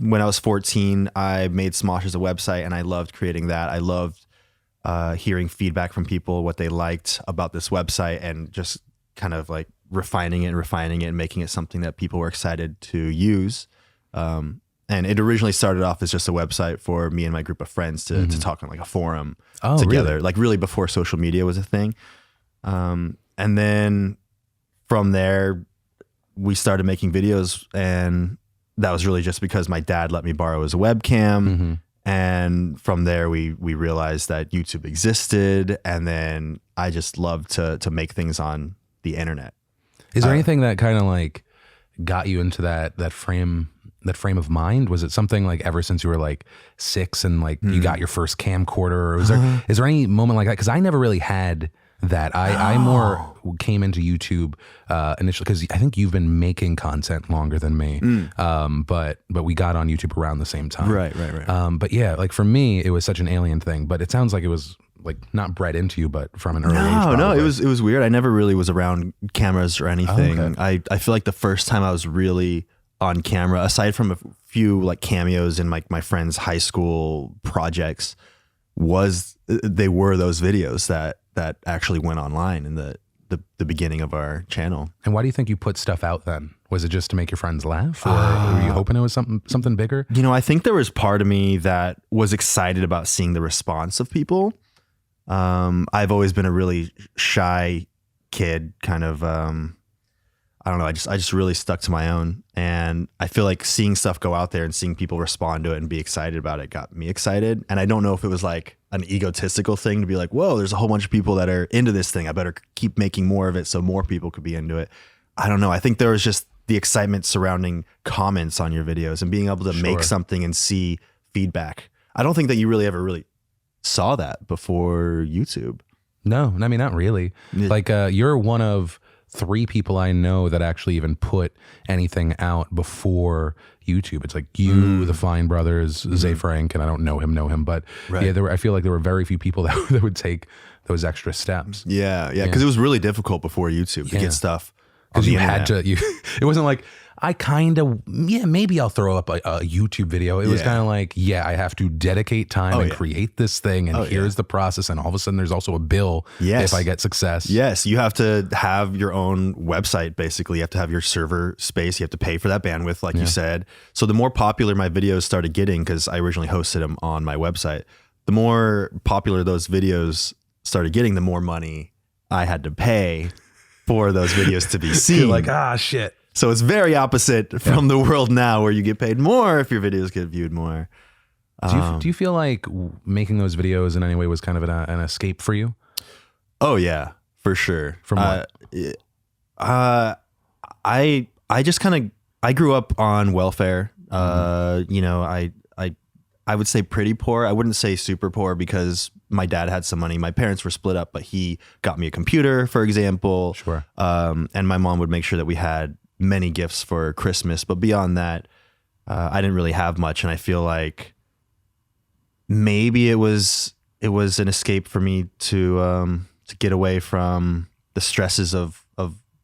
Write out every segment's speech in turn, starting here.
when I was 14, I made SMOSH as a website, and I loved creating that. I loved hearing feedback from people, what they liked about this website, and just kind of like refining it and making it something that people were excited to use. And it originally started off as just a website for me and my group of friends to talk on like a forum together, like really before social media was a thing. And then from there, we started making videos, and that was really just because my dad let me borrow his webcam. And from there, we realized that YouTube existed, and then I just loved to make things on the internet. Is there anything that kind of like got you into that frame of mind? Was it something like ever since you were like 6 and like you got your first camcorder, or is there any moment like that? Because I never really had that. I more came into YouTube initially because I think you've been making content longer than me, but we got on YouTube around the same time. Right. But yeah, like for me, it was such an alien thing. But it sounds like it was like not bred into you, but from an early age. No, it was weird. I never really was around cameras or anything. Oh, okay. I feel like the first time I was really on camera, aside from a few like cameos in like my friends' high school projects, they were those videos that actually went online in the beginning of our channel. And why do you think you put stuff out then? Was it just to make your friends laugh, or were you hoping it was something bigger? You know, I think there was part of me that was excited about seeing the response of people. I've always been a really shy kid, kind of, I don't know. I just really stuck to my own, and I feel like seeing stuff go out there and seeing people respond to it and be excited about it got me excited. And I don't know if it was like an egotistical thing to be like, whoa, there's a whole bunch of people that are into this thing. I better keep making more of it so more people could be into it. I don't know. I think there was just the excitement surrounding comments on your videos and being able to make something and see feedback. I don't think that you really ever saw that before YouTube. No, I mean, not really. Like you're one of 3 people I know that actually even put anything out before YouTube. It's like you, the Fine Brothers, Zay Frank, and I don't know him, but yeah, I feel like there were very few people that would take those extra steps. Yeah, because it was really difficult before YouTube to get stuff. Because you had to, it wasn't like, I kind of, maybe I'll throw up a YouTube video. It was kind of like, I have to dedicate time and create this thing. And here's the process. And all of a sudden there's also a bill if I get success. Yes. You have to have your own website. Basically, you have to have your server space. You have to pay for that bandwidth, like you said. So the more popular my videos started getting, because I originally hosted them on my website, the more popular those videos started getting, the more money I had to pay for those videos to be seen. You're like, shit. So it's very opposite from the world now, where you get paid more if your videos get viewed more. Do you feel like making those videos in any way was kind of an escape for you? Oh yeah, for sure. From what? I just kind of, I grew up on welfare. You know, I would say pretty poor. I wouldn't say super poor because my dad had some money. My parents were split up, but he got me a computer, for example. Sure. And my mom would make sure that we had many gifts for Christmas, but beyond that, I didn't really have much. And I feel like maybe it was an escape for me to get away from the stresses of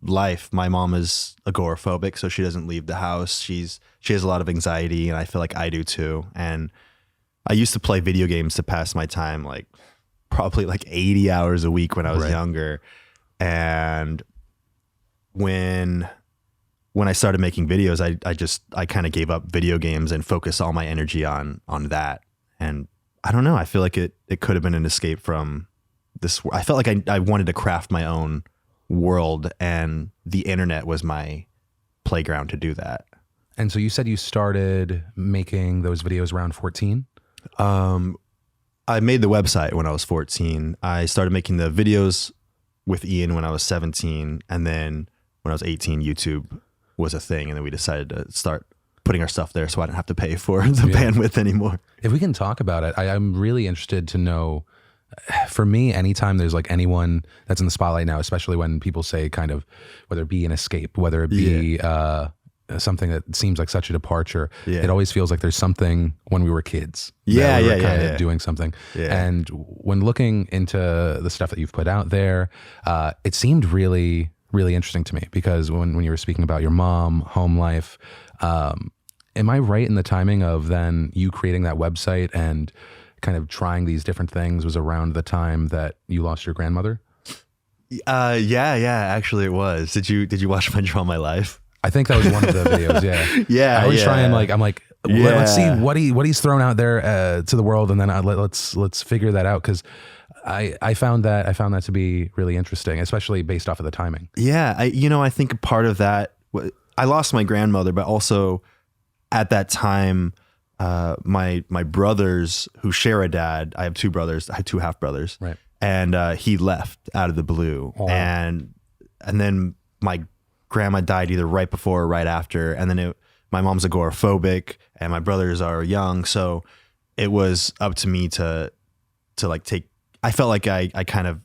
life. My mom is agoraphobic, so she doesn't leave the house. She has a lot of anxiety, and I feel like I do too. And I used to play video games to pass my time, like probably like 80 hours a week when I was younger. And when I started making videos, I kind of gave up video games and focused all my energy on that. And I don't know, I feel like it could have been an escape from this. I felt like I wanted to craft my own world, and the internet was my playground to do that. And so you said you started making those videos around 14? I made the website when I was 14. I started making the videos with Ian when I was 17. And then when I was 18, YouTube was a thing. And then we decided to start putting our stuff there so I didn't have to pay for the bandwidth anymore. If we can talk about it, I'm really interested to know, for me, anytime there's like anyone that's in the spotlight now, especially when people say kind of, whether it be an escape, whether it be something that seems like such a departure, it always feels like there's something when we were kids. Kind of doing something. And when looking into the stuff that you've put out there, it seemed really, really interesting to me, because when you were speaking about your mom, home life, Am I right in the timing of then you creating that website and kind of trying these different things was around the time that you lost your grandmother? Yeah, actually it was. Did you watch my Draw My Life? I think that was one of the videos. Yeah. Yeah. I always try and I'm like, Yeah. let's see what he's thrown out there to the world, and then let's figure that out, because I found that to be really interesting, especially based off of the timing. Yeah, I think part of that, I lost my grandmother, but also at that time, my brothers who share a dad, I have two brothers, I have two half brothers, right? And he left out of the blue, and then my grandma died either right before or right after, and then my mom's agoraphobic and my brothers are young, so it was up to me to like take. I felt like I kind of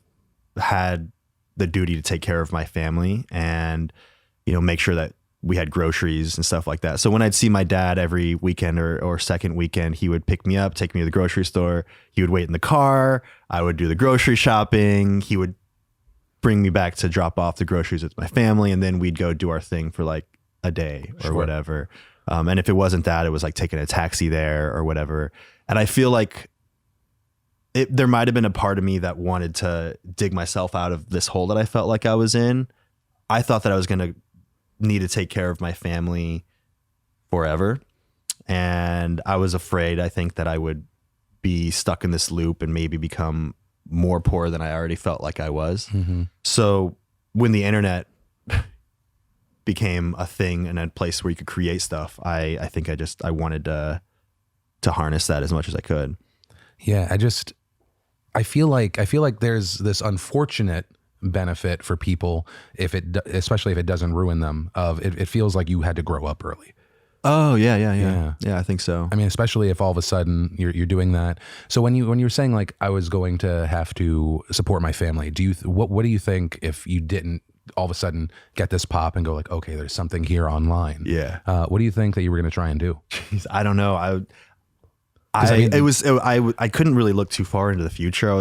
had the duty to take care of my family and make sure that we had groceries and stuff like that. So when I'd see my dad every weekend or second weekend, he would pick me up, take me to the grocery store. He would wait in the car. I would do the grocery shopping. He would bring me back to drop off the groceries with my family, and then we'd go do our thing for like a day or whatever. And if it wasn't that, it was like taking a taxi there or whatever. And I feel like there might have been a part of me that wanted to dig myself out of this hole that I felt like I was in. I thought that I was going to need to take care of my family forever. And I was afraid, I think, that I would be stuck in this loop and maybe become more poor than I already felt like I was. Mm-hmm. So when the internet became a thing and a place where you could create stuff, I think I wanted to harness that as much as I could. Yeah, I feel like there's this unfortunate benefit for people especially if it doesn't ruin them. It feels like you had to grow up early. Oh yeah. I think so. I mean, especially if all of a sudden you're doing that. So when you were saying like I was going to have to support my family, what do you think if you didn't all of a sudden get this pop and go like, okay, there's something here online? Yeah. What do you think that you were going to try and do? Jeez, I don't know. I couldn't really look too far into the future.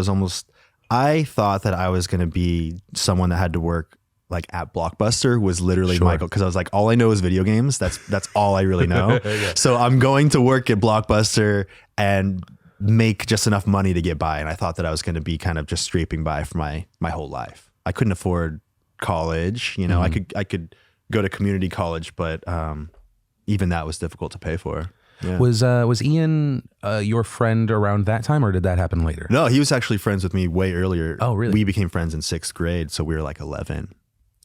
I thought that I was going to be someone that had to work like at Blockbuster, was literally my goal, because I was like, all I know is video games. That's all I really know. Yeah. So I'm going to work at Blockbuster and make just enough money to get by. And I thought that I was going to be kind of just scraping by for my whole life. I couldn't afford college. Mm-hmm. I could go to community college, but even that was difficult to pay for. Yeah. Was Ian your friend around that time, or did that happen later? No, he was actually friends with me way earlier. Oh, really? We became friends in 6th grade, so we were like 11.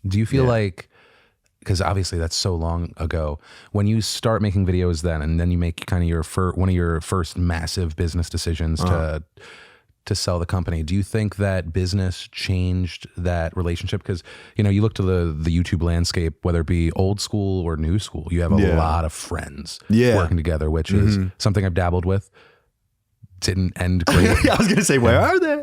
Do you feel like, because obviously that's so long ago, when you start making videos then, and then you make kind of one of your first massive business decisions to sell the company, do you think that business changed that relationship? Because you look to the YouTube landscape, whether it be old school or new school, you have a lot of friends working together, which is something I've dabbled with. Didn't end great. I was gonna say, where are they?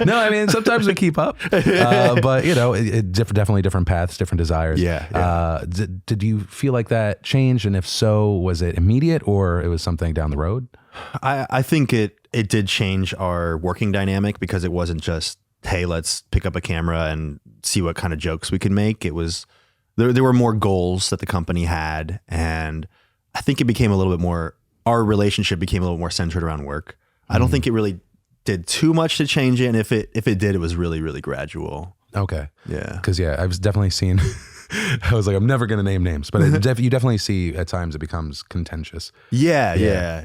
No, I mean, sometimes we keep up, but definitely different paths, different desires. Yeah. Did you feel like that changed, and if so, was it immediate or it was something down the road? I think it did change our working dynamic, because it wasn't just, hey, let's pick up a camera and see what kind of jokes we can make. It was there were more goals that the company had, and I think it became a little bit more. Our relationship became a little more centered around work. I don't think it really did too much to change it. And if it did, it was really, really gradual. Okay. Yeah. Because I've definitely seen, I was like, I'm never going to name names, but you definitely see at times it becomes contentious. Yeah.